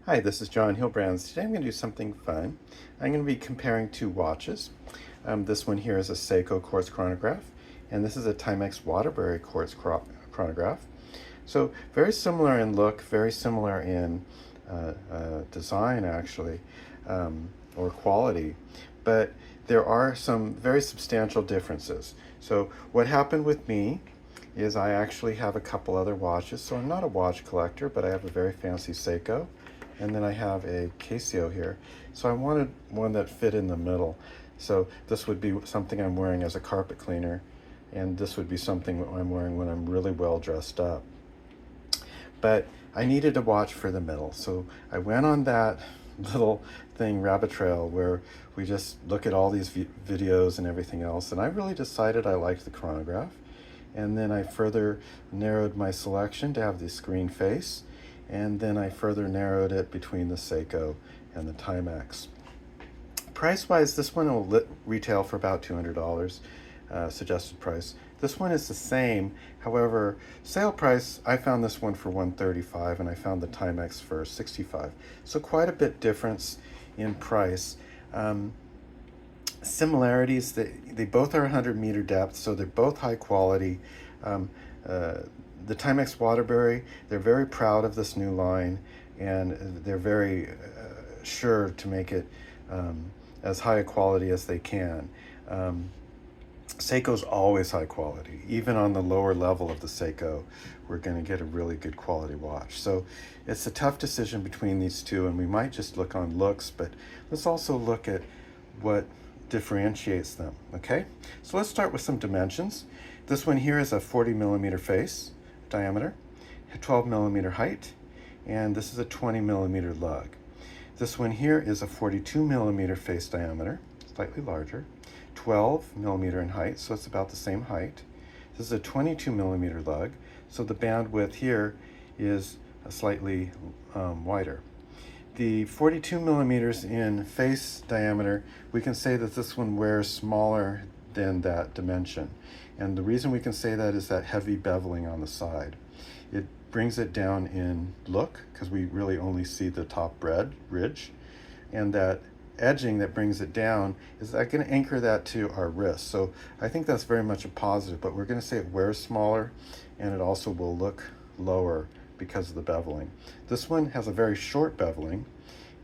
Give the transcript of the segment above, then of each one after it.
Hi, this is John Hilbrands. Today I'm going to do something fun. I'm going to be comparing two watches. This one here is a Seiko quartz chronograph, and this is a Timex Waterbury quartz chronograph. So very similar in look, very similar in design actually, or quality, but there are some very substantial differences. So what happened with me is I actually have a couple other watches. So I'm not a watch collector, but I have a very fancy Seiko. And then I have a Casio here. So I wanted one that fit in the middle. So this would be something I'm wearing as a carpet cleaner, and this would be something I'm wearing when I'm really well dressed up. But I needed a watch for the middle. So I went on that little thing, rabbit trail, where we just look at all these videos and everything else. And I really decided I liked the chronograph. And then I further narrowed my selection to have the screen face. And then I further narrowed it between the Seiko and the Timex. Price-wise, this one will retail for about $200, suggested price. This one is the same. However, sale price, I found this one for $135, and I found the Timex for $65. So quite a bit difference in price. Similarities, they both are 100-meter depth, so they're both high quality. The Timex Waterbury, they're very proud of this new line, and they're very sure to make it as high a quality as they can. Seiko's always high quality. Even on the lower level of the Seiko, we're going to get a really good quality watch. So it's a tough decision between these two, and we might just look on looks, but let's also look at what differentiates them, okay? So let's start with some dimensions. This one here is a 40-millimeter face diameter, 12-millimeter height, and this is a 20-millimeter lug. This one here is a 42-millimeter face diameter, slightly larger, 12-millimeter in height, so it's about the same height. This is a 22-millimeter lug, so the bandwidth here is slightly wider. The 42 millimeters in face diameter, we can say that this one wears smaller than that dimension. And the reason we can say that is that heavy beveling on the side. It brings it down in look, because we really only see the top ridge. And that edging that brings it down is going to anchor that to our wrist. So I think that's very much a positive, but we're going to say it wears smaller, and it also will look lower because of the beveling. This one has a very short beveling,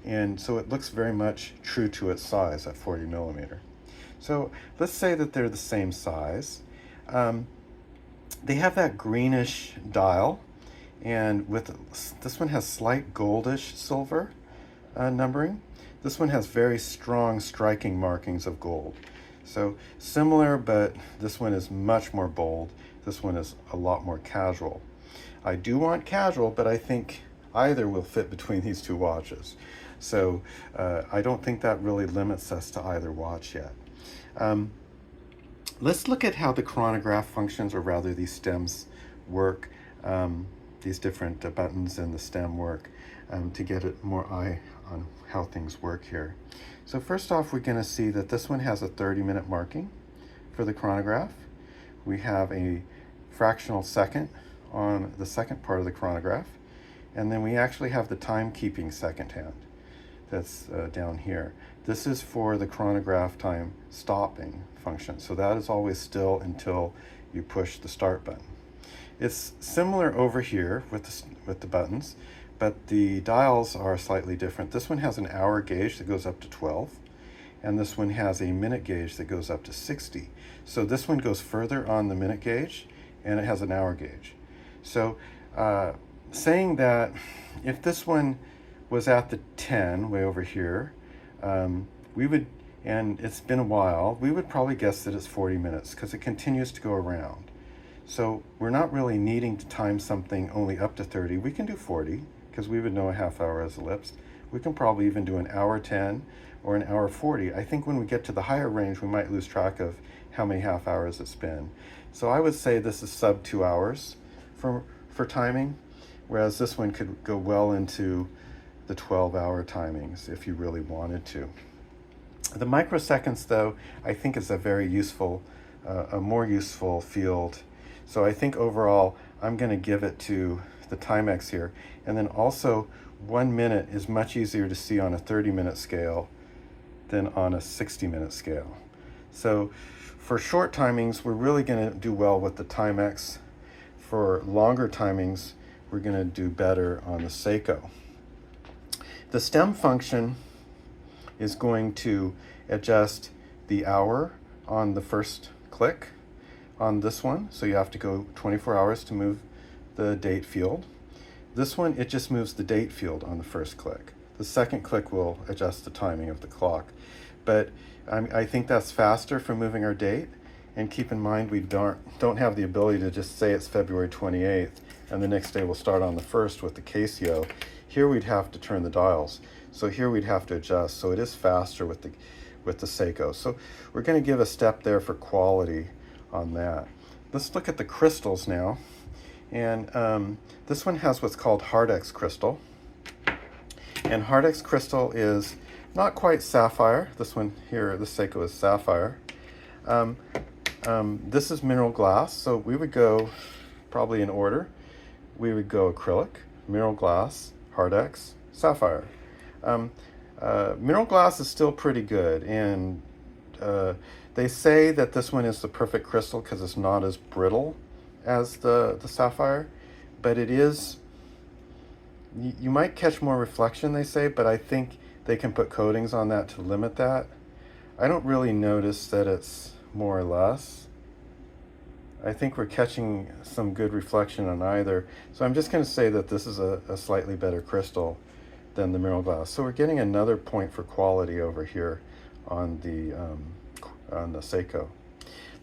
and so it looks very much true to its size at 40 millimeter. So let's say that they're the same size. They have that greenish dial, and this one has slight goldish silver numbering. This one has very strong striking markings of gold. So similar, but this one is much more bold. This one is a lot more casual. I do want casual, but I think either will fit between these two watches. So I don't think that really limits us to either watch yet. Let's look at how the chronograph functions, or rather these stems, work. These different buttons and the stem work to get a more eye on how things work here. So first off, we're going to see that this one has a 30-minute marking for the chronograph. We have a fractional second on the second part of the chronograph, and then we actually have the timekeeping second hand that's down here. This is for the chronograph time stopping function, so that is always still until you push the start button. It's similar over here with the buttons, but the dials are slightly different. This one has an hour gauge that goes up to 12, and this one has a minute gauge that goes up to 60. So this one goes further on the minute gauge, and it has an hour gauge. So saying that if this one was at the 10, way over here, we would, and it's been a while, we would probably guess that it's 40 minutes because it continues to go around. So we're not really needing to time something only up to 30. We can do 40 because we would know a half hour has elapsed. We can probably even do an hour 10 or an hour 40. I think when we get to the higher range, we might lose track of how many half hours it's been. So I would say this is sub 2 hours for timing, whereas this one could go well into the 12-hour timings if you really wanted to. The microseconds, though, I think is a very useful, a more useful field. So I think overall, I'm going to give it to the Timex here. And then also 1 minute is much easier to see on a 30-minute scale than on a 60-minute scale. So for short timings, we're really going to do well with the Timex. For longer timings, we're going to do better on the Seiko. The stem function is going to adjust the hour on the first click on this one. So you have to go 24 hours to move the date field. This one, it just moves the date field on the first click. The second click will adjust the timing of the clock. But I think that's faster for moving our date. And keep in mind, we don't have the ability to just say it's February 28th and the next day we'll start on the 1st with the Casio. Here we'd have to turn the dials. So here we'd have to adjust. So it is faster with the Seiko. So we're going to give a step there for quality on that. Let's look at the crystals now. And this one has what's called Hardex crystal. And Hardex crystal is not quite sapphire. This one here, the Seiko is sapphire. This is mineral glass, so we would go probably in order. We would go acrylic, mineral glass, Hardex, sapphire. Mineral glass is still pretty good, and they say that this one is the perfect crystal because it's not as brittle as the sapphire, but it is, you might catch more reflection, they say, but I think they can put coatings on that to limit that. I don't really notice that it's more or less. I think we're catching some good reflection on either. So I'm just going to say that this is a slightly better crystal than the mineral glass. So we're getting another point for quality over here on the Seiko.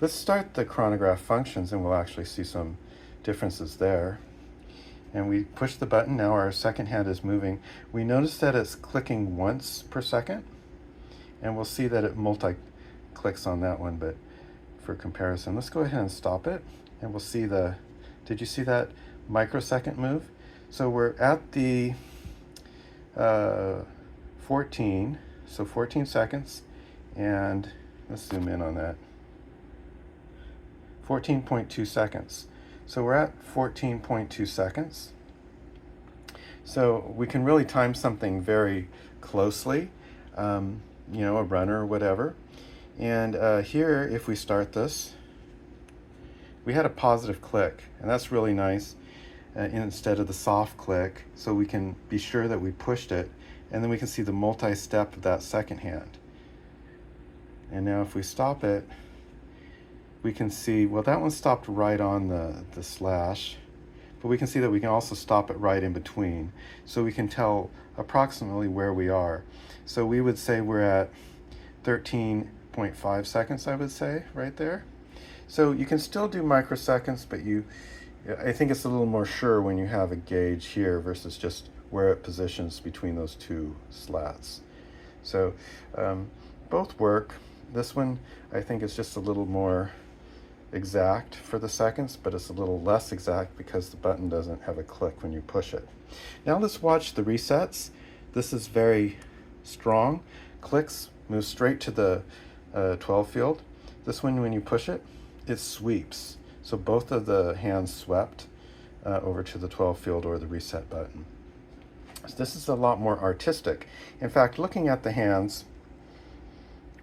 Let's start the chronograph functions and we'll actually see some differences there. And we push the button. Now our second hand is moving. We notice that it's clicking once per second, and we'll see that it multi-clicks on that one, but for comparison, let's go ahead and stop it, and we'll see did you see that microsecond move? So we're at the 14 seconds, and let's zoom in on that. 14.2 seconds. So we're at 14.2 seconds. So we can really time something very closely, you know, a runner or whatever. And here, if we start this, we had a positive click, and that's really nice instead of the soft click, so we can be sure that we pushed it, and then we can see the multi-step of that second hand. And now if we stop it, we can see, well, that one stopped right on the slash, but we can see that we can also stop it right in between. So we can tell approximately where we are. So we would say we're at 13.5 seconds, I would say, right there. So you can still do microseconds, but I think it's a little more sure when you have a gauge here versus just where it positions between those two slats. So both work. This one, I think, is just a little more exact for the seconds, but it's a little less exact because the button doesn't have a click when you push it. Now let's watch the resets. This is very strong. Clicks move straight to the 12 field. This one, when you push it, it sweeps. So both of the hands swept over to the 12 field or the reset button. So this is a lot more artistic. In fact, looking at the hands,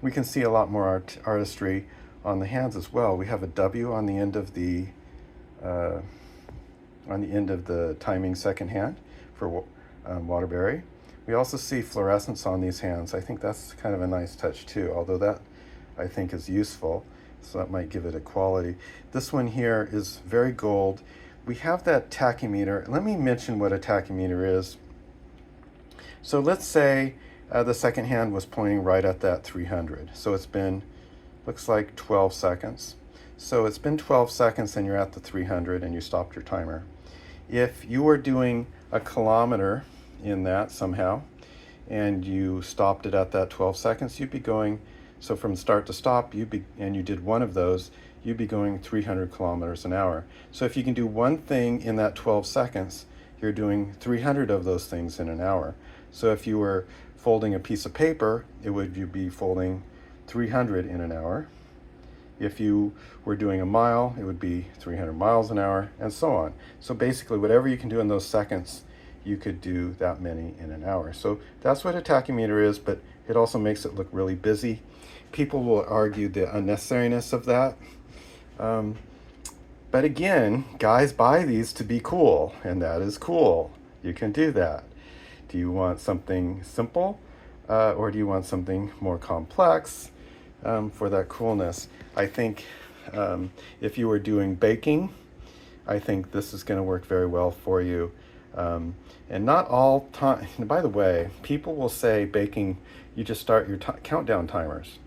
we can see a lot more artistry on the hands as well. We have a W on the end of the timing second hand for Waterbury. We also see fluorescence on these hands. I think that's kind of a nice touch too, although that I think is useful, so that might give it a quality. This one here is very gold. We have that tachymeter. Let me mention what a tachymeter is. So let's say the second hand was pointing right at that 300. So it's been, looks like 12 seconds. So it's been 12 seconds and you're at the 300 and you stopped your timer. If you were doing a kilometer in that somehow and you stopped it at that 12 seconds, you'd be going, so from start to stop, and you did one of those, you'd be going 300 kilometers an hour. So if you can do one thing in that 12 seconds, you're doing 300 of those things in an hour. So if you were folding a piece of paper, you'd be folding 300 in an hour. If you were doing a mile, it would be 300 miles an hour, and so on. So basically, whatever you can do in those seconds, you could do that many in an hour. So that's what a tachymeter is, but it also makes it look really busy. People will argue the unnecessariness of that. But again, guys buy these to be cool, and that is cool. You can do that. Do you want something simple, or do you want something more complex for that coolness? I think if you were doing baking, I think this is going to work very well for you. And not all time. By the way, people will say baking, you just start your countdown timers.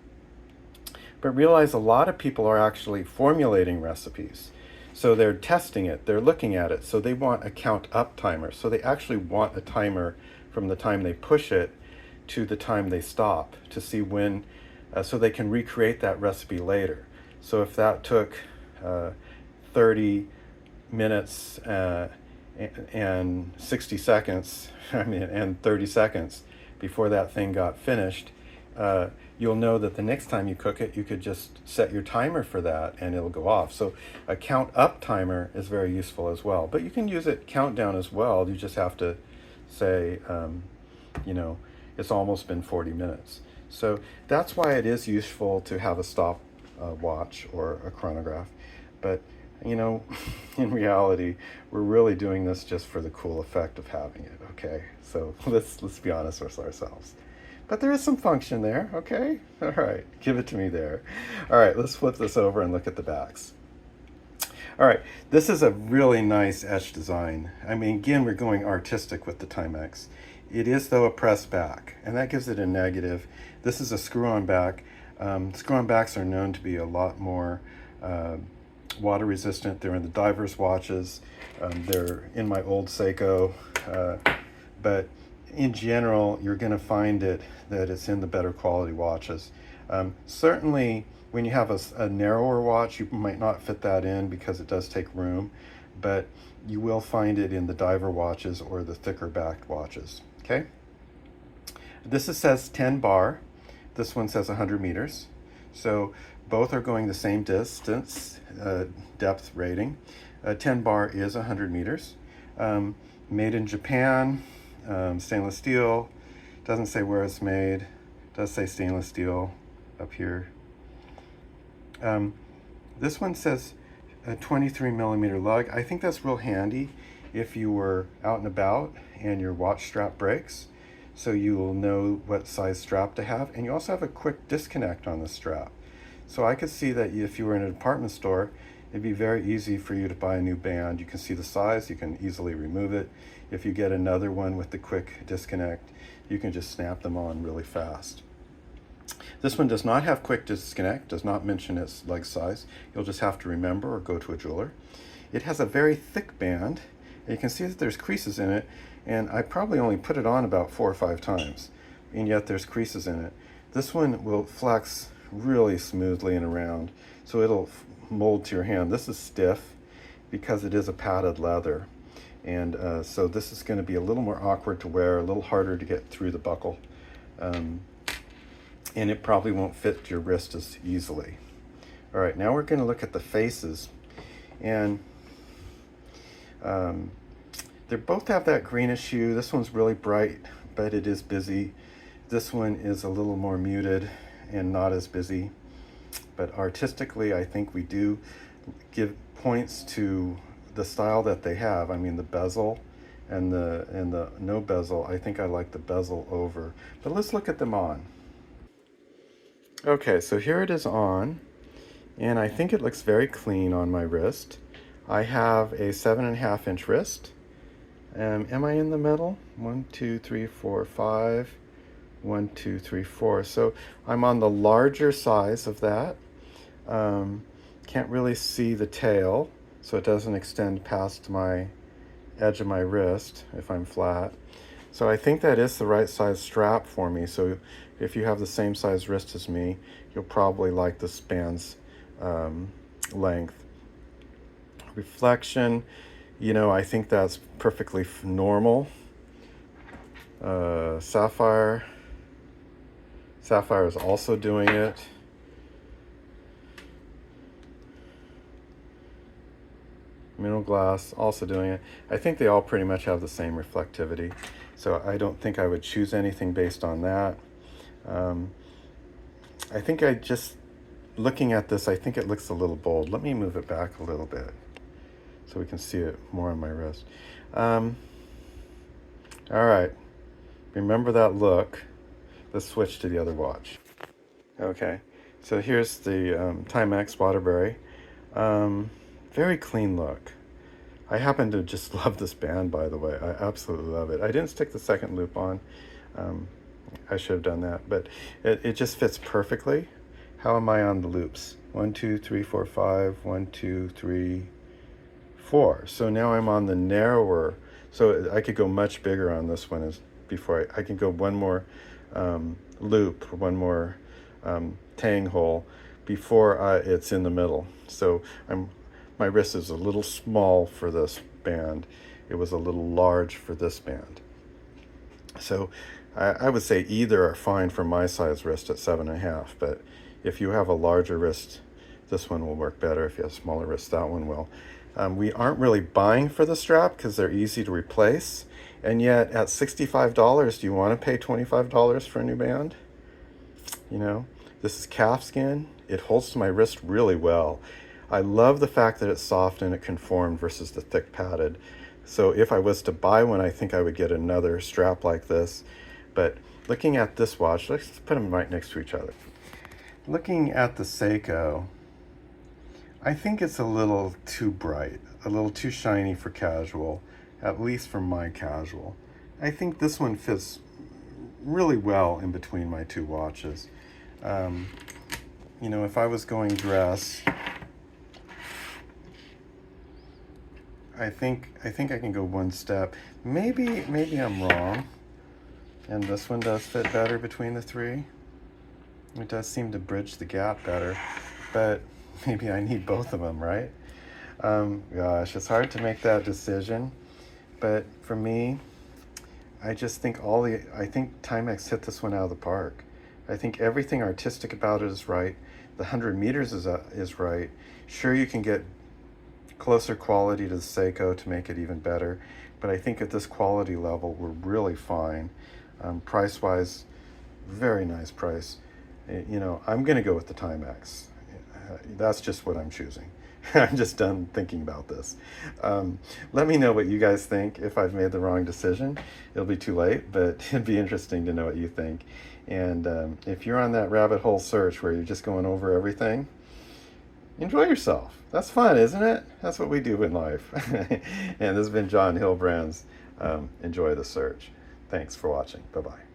But realize a lot of people are actually formulating recipes. So they're testing it, they're looking at it, so they want a count up timer. So they actually want a timer from the time they push it to the time they stop to see when, so they can recreate that recipe later. So if that took 30 minutes and 60 seconds, and 30 seconds before that thing got finished, you'll know that the next time you cook it, you could just set your timer for that and it'll go off. So a count up timer is very useful as well. But you can use it countdown as well. You just have to say, it's almost been 40 minutes. So that's why it is useful to have a stop watch or a chronograph. But in reality, we're really doing this just for the cool effect of having it, okay? So let's be honest with ourselves. But there is some function there, okay? All right, give it to me there. All right, let's flip this over and look at the backs. All right, this is a really nice etch design. Again, we're going artistic with the Timex. It is, though, a press back, and that gives it a negative. This is a screw-on back. Screw-on backs are known to be a lot more water resistant. They're in the divers' watches. They're in my old Seiko, but in general, you're going to find that it's in the better quality watches. Certainly, when you have a narrower watch, you might not fit that in because it does take room, but you will find it in the diver watches or the thicker backed watches. Okay. This says 10 bar. This one says 100 meters. So both are going the same distance, depth rating. 10 bar is 100 meters. Made in Japan. Stainless steel. Doesn't say where it's made. Does say stainless steel up here. This one says a 23 millimeter lug. I think that's real handy if you were out and about and your watch strap breaks, so you will know what size strap to have. And you also have a quick disconnect on the strap. So I could see that if you were in a department store, it'd be very easy for you to buy a new band. You can see the size, you can easily remove it. If you get another one with the quick disconnect, you can just snap them on really fast. This one does not have quick disconnect, does not mention its leg size. You'll just have to remember or go to a jeweler. It has a very thick band, and you can see that there's creases in it, and I probably only put it on about 4 or 5 times, and yet there's creases in it. This one will flex really smoothly and around, so it'll mold to your hand. This is stiff because it is a padded leather, and so this is going to be a little more awkward to wear, a little harder to get through the buckle, and it probably won't fit your wrist as easily. All right, now we're going to look at the faces, and they both have that greenish hue. This one's really bright, but it is busy. This one is a little more muted and not as busy. But artistically, I think we do give points to the style that they have. The bezel and the no bezel. I think I like the bezel over. But let's look at them on. Okay, so here it is on, and I think it looks very clean on my wrist. I have a 7.5 inch wrist. Am I in the middle? 1, 2, 3, 4, 5. 1, 2, 3, 4. So I'm on the larger size of that. Can't really see the tail, so it doesn't extend past my edge of my wrist if I'm flat. So I think that is the right size strap for me. So if you have the same size wrist as me, you'll probably like the span's length. Reflection, I think that's perfectly normal. Sapphire is also doing it. mineral glass, also doing it. I think they all pretty much have the same reflectivity, so I don't think I would choose anything based on that. I think looking at this, I think it looks a little bold. Let me move it back a little bit so we can see it more on my wrist. All right, remember that look. Let's switch to the other watch. Okay, so here's the Timex Waterbury. Very clean look. I happen to just love this band, by the way. I absolutely love it. I didn't stick the second loop on. I should have done that, but it just fits perfectly. How am I on the loops? 1, 2, 3, 4, 5. 1, 2, 3, 4. So now I'm on the narrower. So I could go much bigger on this one before I can go one more loop, one more tang hole before it's in the middle. So my wrist is a little small for this band. It was a little large for this band. So I would say either are fine for my size wrist at 7.5, but if you have a larger wrist, this one will work better. If you have a smaller wrist, that one will. We aren't really buying for the strap because they're easy to replace, and yet at $65, do you want to pay $25 for a new band? You know, this is calf skin. It holds to my wrist really well. I love the fact that it's soft and it conformed versus the thick padded. So if I was to buy one, I think I would get another strap like this. But looking at this watch, let's put them right next to each other. Looking at the Seiko, I think it's a little too bright, a little too shiny for casual, at least for my casual. I think this one fits really well in between my two watches. You know, if I was going dress, I think I can go one step. Maybe I'm wrong, and this one does fit better between the three. It does seem to bridge the gap better, but maybe I need both of them, right? Gosh, it's hard to make that decision, but for me, I just think I think Timex hit this one out of the park. I think everything artistic about it is right. The 100 meters is right. Sure, you can get closer quality to the Seiko to make it even better, but I think at this quality level, we're really fine. Price-wise, very nice price. You know, I'm going to go with the Timex. That's just what I'm choosing. I'm just done thinking about this. Let me know what you guys think. If I've made the wrong decision, it'll be too late, but it'd be interesting to know what you think. And if you're on that rabbit hole search where you're just going over everything, enjoy yourself. That's fun, isn't it? That's what we do in life. And this has been John Hillbrand's Enjoy the Search. Thanks for watching. Bye-bye.